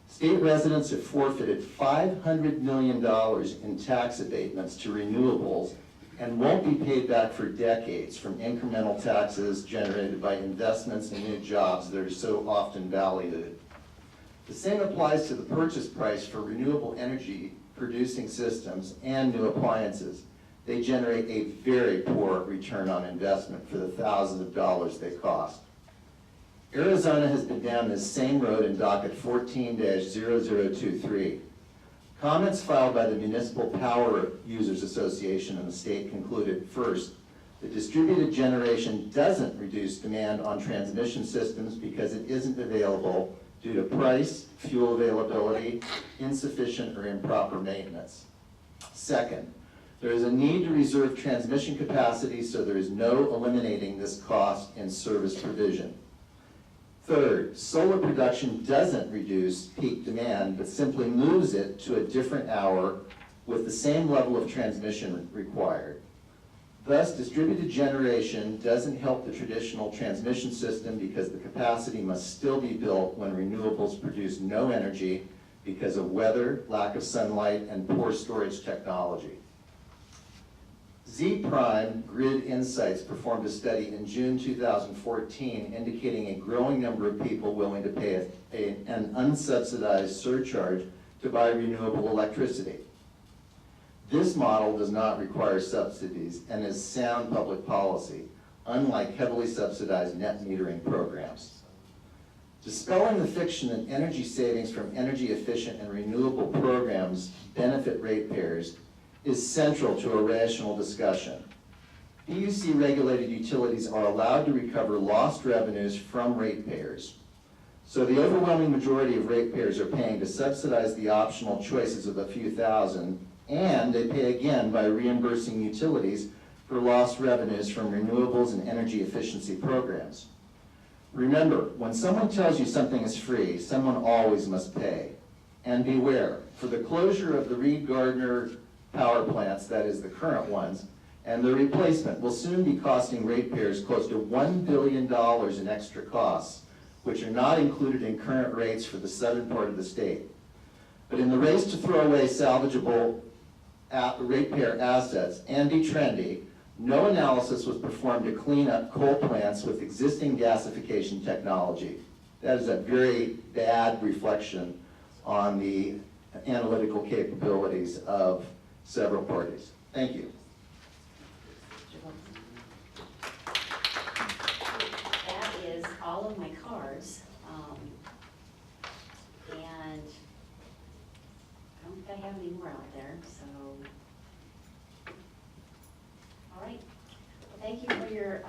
Speaker 18: State residents have forfeited $500 million in tax abatements to renewables and won't be paid back for decades from incremental taxes generated by investments in new jobs that are so often ballyhooed. The same applies to the purchase price for renewable energy producing systems and new appliances. They generate a very poor return on investment for the thousands of dollars they cost. Arizona has been down this same road in docket 14-0023. Comments filed by the Municipal Power Users Association in the state concluded, first, the distributed generation doesn't reduce demand on transmission systems because it isn't available due to price, fuel availability, insufficient or improper maintenance. Second, there is a need to reserve transmission capacity so there is no eliminating this cost in service provision. Third, solar production doesn't reduce peak demand, but simply moves it to a different hour with the same level of transmission required. Thus, distributed generation doesn't help the traditional transmission system because the capacity must still be built when renewables produce no energy because of weather, lack of sunlight, and poor storage technology. Z-Prime Grid Insights performed a study in June 2014 indicating a growing number of people willing to pay an unsubsidized surcharge to buy renewable electricity. This model does not require subsidies and is sound public policy, unlike heavily subsidized net metering programs. Dispelling the fiction that energy savings from energy efficient and renewable programs benefit ratepayers is central to a rational discussion. PUC regulated utilities are allowed to recover lost revenues from ratepayers. So the overwhelming majority of ratepayers are paying to subsidize the optional choices of a few thousand, and they pay again by reimbursing utilities for lost revenues from renewables and energy efficiency programs. Remember, when someone tells you something is free, someone always must pay. And beware, for the closure of the Reed-Gardner power plants, that is the current ones, and the replacement will soon be costing ratepayers close to $1 billion in extra costs, which are not included in current rates for the southern part of the state. But in the race to throw away salvageable ratepayer assets and be trendy, no analysis was performed to clean up coal plants with existing gasification technology. That is a very bad reflection on the analytical capabilities of several parties. Thank you.
Speaker 1: That is all of my cards. And I don't think I have any more out there, so. All right. Well, thank you for your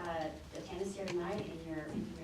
Speaker 1: attendance here tonight and your information.